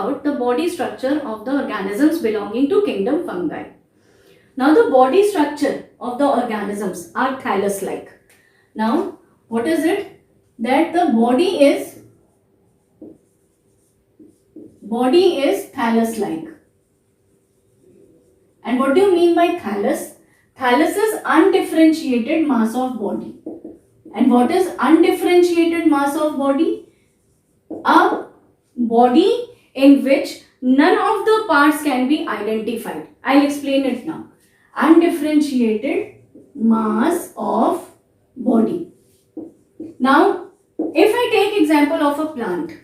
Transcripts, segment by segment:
about the body structure of the organisms belonging to kingdom fungi. Now the body structure of the organisms are thallus-like. Now what is it? That the body is thallus-like. And what do you mean by thallus? Thallus is undifferentiated mass of body. And what is undifferentiated mass of body? A body in which none of the parts can be identified. I'll explain it now. Undifferentiated mass of body. Now, if I take example of a plant,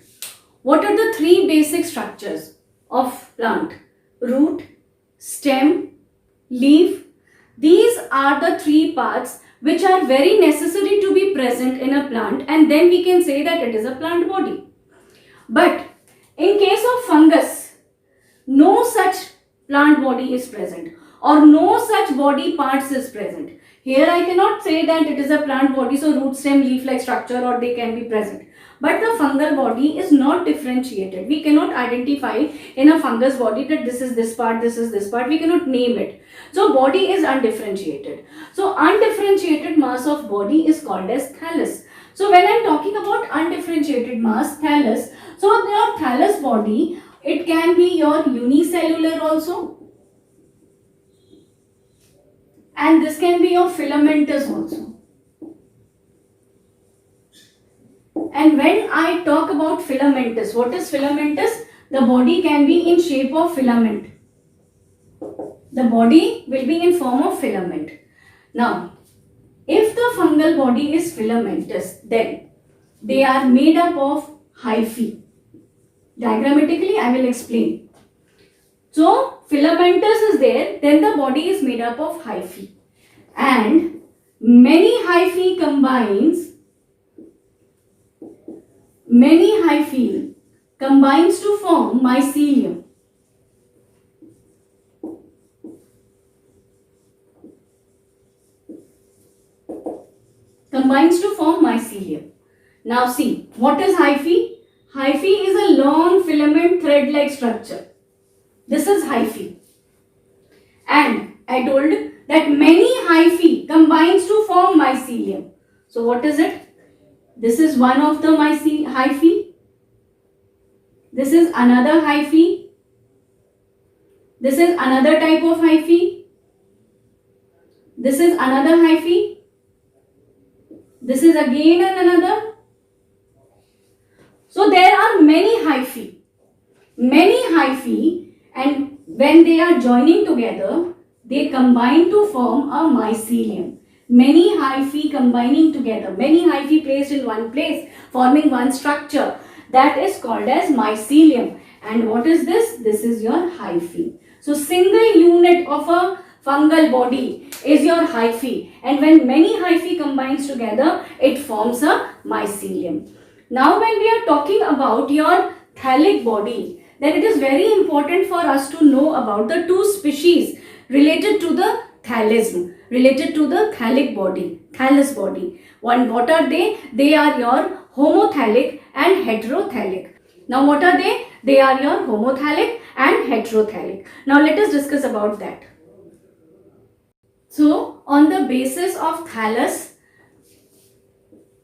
what are the three basic structures of plant? Root, stem, leaf. These are the three parts which are very necessary to be present in a plant, and then we can say that it is a plant body. But in case of fungus, no such plant body is present or no such body parts is present. Here I cannot say that it is a plant body, so root, stem, leaf like structure or they can be present. But the fungal body is not differentiated. We cannot identify in a fungus body that this is this part, this is this part. We cannot name it. So body is undifferentiated. So undifferentiated mass of body is called as thallus. So when I am talking about undifferentiated mass, thallus, so your thallus body, it can be your unicellular also. And this can be your filamentous also. And when I talk about filamentous, what is filamentous? The body can be in shape of filament. The body will be in form of filament. Now, if the fungal body is filamentous, then they are made up of hyphae. Diagrammatically, I will explain. So, filamentous is there, then the body is made up of hyphae. And many hyphae combines to form mycelium. Now see, what is hyphae? Hyphae is a long filament thread-like structure. This is hyphae. And I told that many hyphae combines to form mycelium. So what is it? This is one of the hyphae. This is another hyphae. This is another type of hyphae. This is another hyphae. This is again another. So there are many hyphae, and when they are joining together, they combine to form a mycelium. Many hyphae combining together, many hyphae placed in one place, forming one structure, that is called as mycelium. And what is this? This is your hyphae. So single unit of a fungal body is your hyphae, and when many hyphae combines together, it forms a mycelium. Now when we are talking about your thallic body, then it is very important for us to know about the two species related to the thallism, related to the thallic body, thallus body. What are they? They are your homothallic and heterothallic. Now what are they? They are your homothallic and heterothallic. Now let us discuss about that. So on the basis of thallus,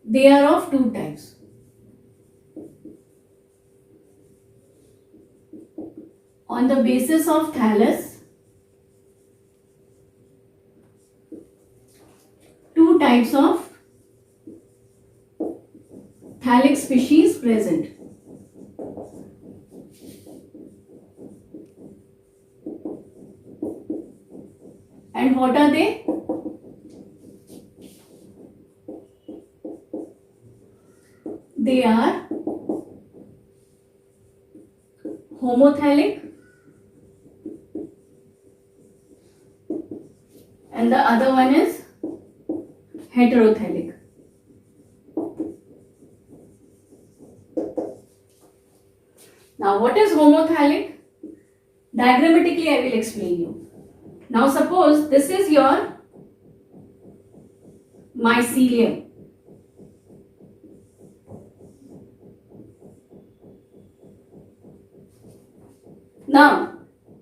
they are of two types. On the basis of thallus, two types of thallic species present. And what are they? They are homothallic and the other one is heterothallic. Now what is homothallic? Diagrammatically I will explain you. Now suppose this is your mycelium. Now,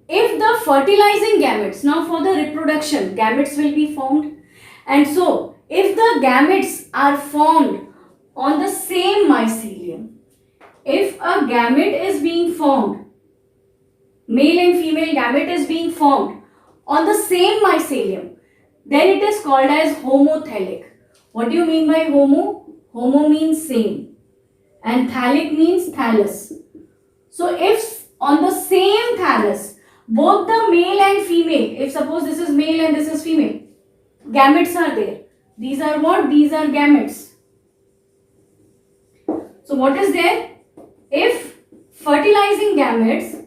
if the fertilizing gametes, now for the reproduction, gametes will be formed. And so, if the gametes are formed on the same mycelium, if a gamete is being formed, male and female gamete is being formed on the same mycelium, then it is called as homothallic. What do you mean by homo? Homo means same and thallic means thallus. So if on the same thallus, both the male and female, if suppose this is male and this is female, gametes are there. These are what? These are gametes. So what is there? If fertilizing gametes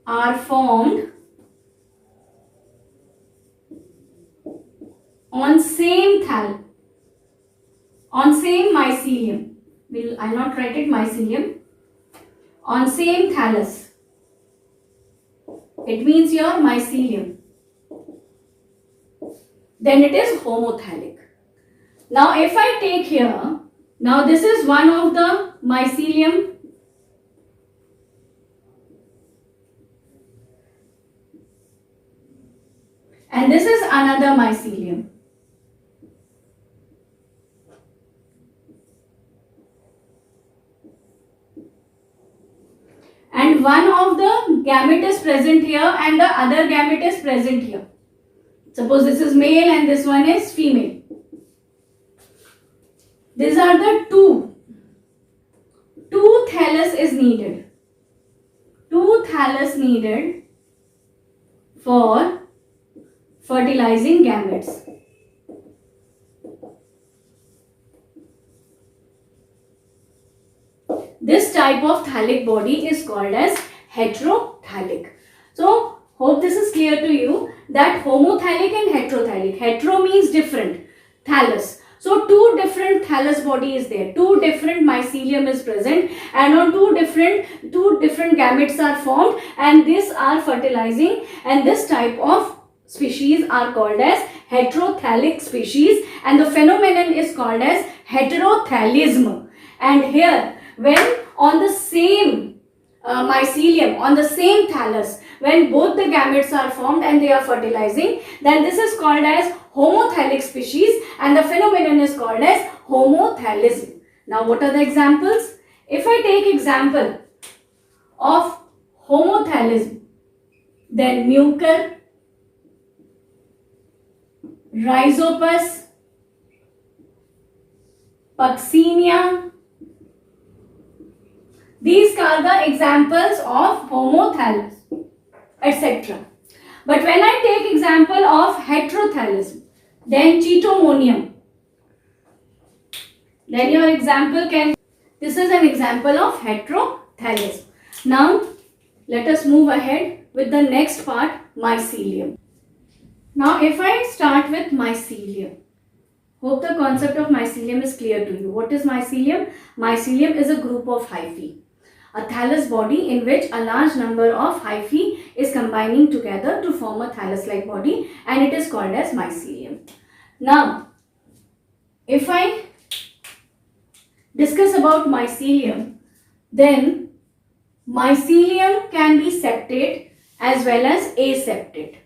are formed on same mycelium, I'll not write it mycelium, on same thallus, it means your mycelium, then it is homothallic. Now if I take here, now this is one of the mycelium, and this is another mycelium. And one of the gamete is present here and the other gamete is present here. Suppose this is male and this one is female. These are the two. Two thallus is needed. Two thallus needed for fertilizing gametes. This type of thallic body is called as heterothallic. So, hope this is clear to you that homothallic and heterothallic. Hetero means different, thallus. So, two different thallus body is there. Two different mycelium is present, and on two different gametes are formed, and these are fertilizing, and this type of species are called as heterothallic species, and the phenomenon is called as heterothallism. And here, when on the same mycelium, on the same thallus, when both the gametes are formed and they are fertilizing, then this is called as homothallic species, and the phenomenon is called as homothallism. Now what are the examples? If I take example of homothallism, then mucor, rhizopus, Puccinia. These are the examples of homothallus, etc. But when I take example of heterothallism, then Chaetomonium, then your example can, this is an example of heterothallism. Now, let us move ahead with the next part, mycelium. Now, if I start with mycelium, hope the concept of mycelium is clear to you. What is mycelium? Mycelium is a group of hyphae, a thallus body in which a large number of hyphae is combining together to form a thallus-like body, and it is called as mycelium. Now, if I discuss about mycelium, then mycelium can be septate as well as aseptate.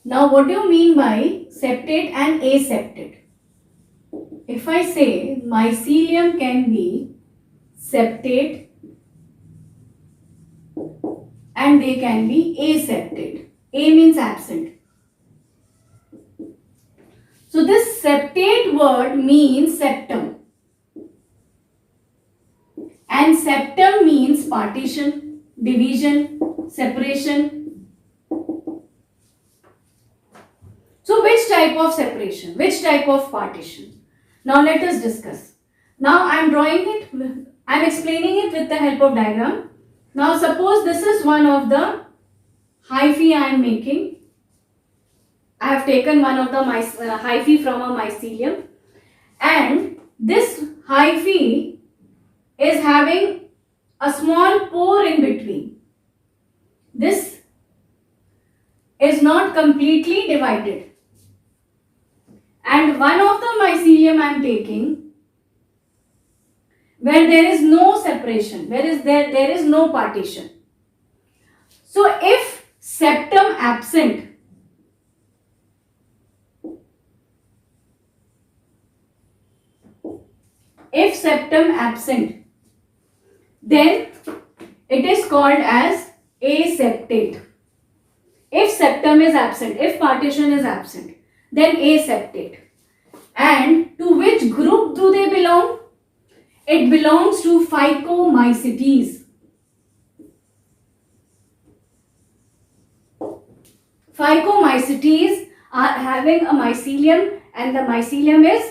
Now, what do you mean by septate and aseptate? If I say mycelium can be septate and they can be aseptate. A means absent. So this septate word means septum, and septum means partition, division, separation. So which type of separation? Which type of partition? Now let us discuss. Now I am drawing it, I am explaining it with the help of diagram. Now suppose this is one of the hyphae I am making. I have taken one of the hyphae from a mycelium, and this hyphae is having a small pore in between. This is not completely divided, and one of the mycelium I am taking where there is no separation, there is no partition. So if septum absent, then it is called as aseptate. If septum is absent, if partition is absent, then aseptate. And to which group do they belong? It belongs to Phycomycetes. Phycomycetes are having a mycelium, and the mycelium is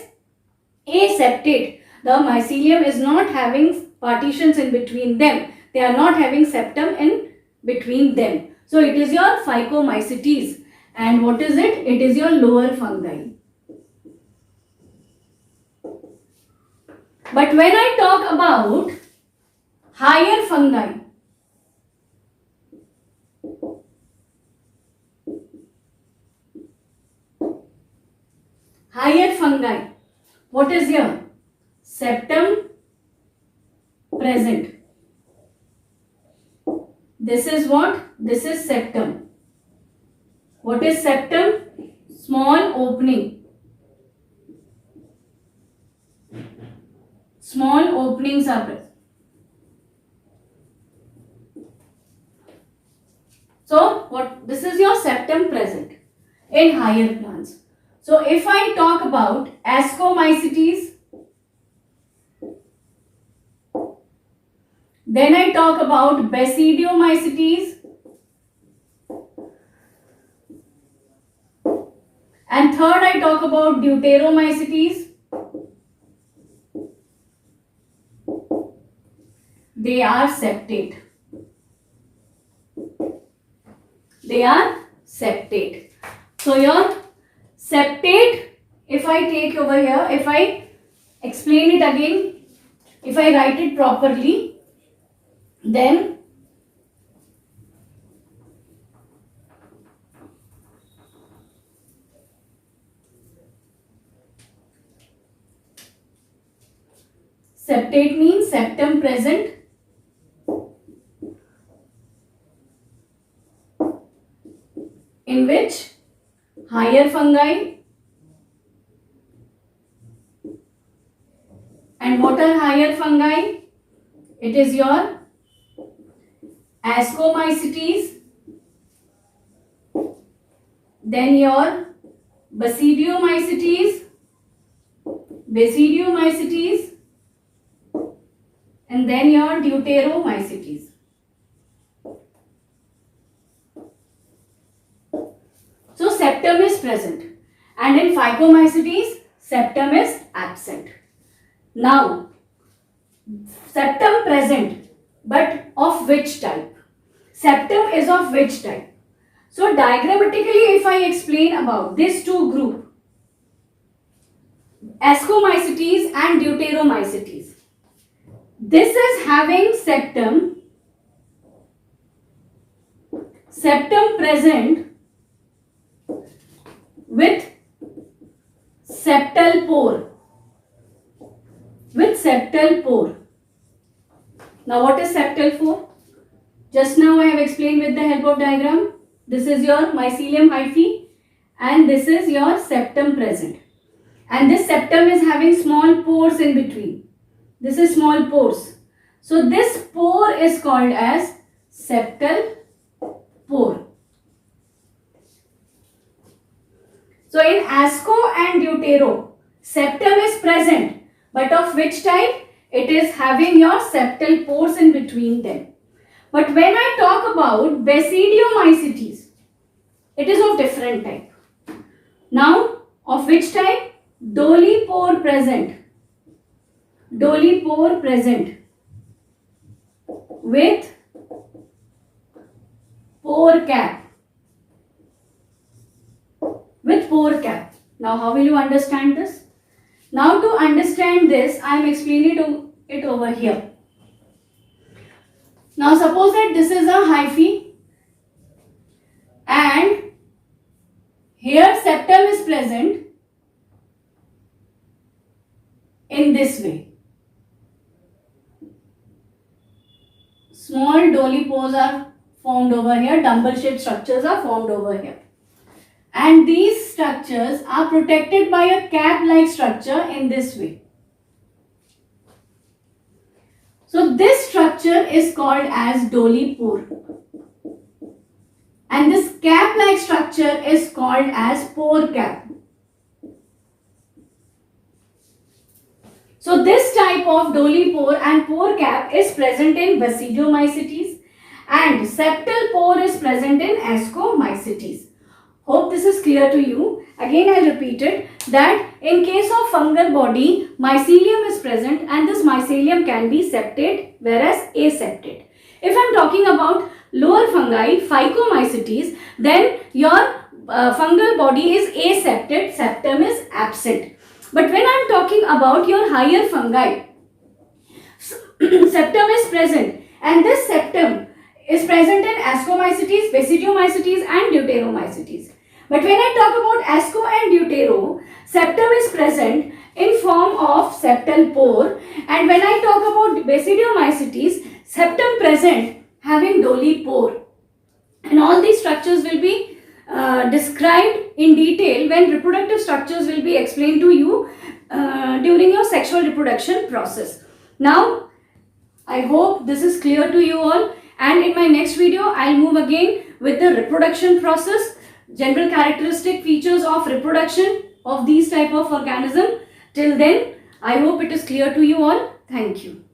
aseptate. The mycelium is not having partitions in between them. They are not having septum in between them. So it is your Phycomycetes. And what is it? It is your lower fungi. But when I talk about higher fungi, what is here? Septum present. This is what? This is septum. What is septum? Small opening. Small openings are present. So what? This is your septum present in higher plants. So if I talk about Ascomycetes, then I talk about Basidiomycetes, and third I talk about Deuteromycetes. They are septate. They are septate. So your septate, if I take over here, if I explain it again, if I write it properly, then septate means septum present, in which higher fungi, and what are higher fungi? It is your Ascomycetes, then your Basidiomycetes, and then your Deuteromycetes. So septum is present, and in Phycomycetes septum is absent. Now septum present, but of which type? Septum is of which type? So diagrammatically, if I explain about these two groups, Ascomycetes and Deuteromycetes, this is having septum present with septal pore. Now what is septal pore? Just now I have explained with the help of diagram. This is your mycelium hyphae and this is your septum present. And this septum is having small pores in between. This is small pores. So this pore is called as septal pore. So in Asco and Deutero, septum is present, but of which type? It is having your septal pores in between them. But when I talk about Basidiomycetes, it is of different type. Now, of which type? Dolipore present. Dolipore present with pore cap. With pore cap. Now, how will you understand this? Now, to understand this, I am explaining it over here. Now, suppose that this is a hyphae and here septum is present in this way. small dolipores are formed over here, dumbbell shaped structures are formed over here. And these structures are protected by a cap-like structure in this way. So this structure is called as dolipore. And this cap-like structure is called as pore cap. So this type of dolipore and pore cap is present in basidiomycetes and septal pore is present in ascomycetes. Hope this is clear to you. Again I repeat it that in case of fungal body, mycelium is present and this mycelium can be septate whereas aseptate. If I am talking about lower fungi, phycomycetes, then your fungal body is aseptate, septum is absent. But when I am talking about your higher fungi, septum is present and this septum is present in ascomycetes, basidiomycetes and deuteromycetes. But when I talk about asco and deutero, septum is present in form of septal pore, and when I talk about basidiomycetes, septum present having dolipore. And all these structures will be described in detail when reproductive structures will be explained to you during your sexual reproduction process. Now, I hope this is clear to you all, and in my next video, I'll move again with the reproduction process, general characteristic features of reproduction of these type of organism. Till then, I hope it is clear to you all. Thank you.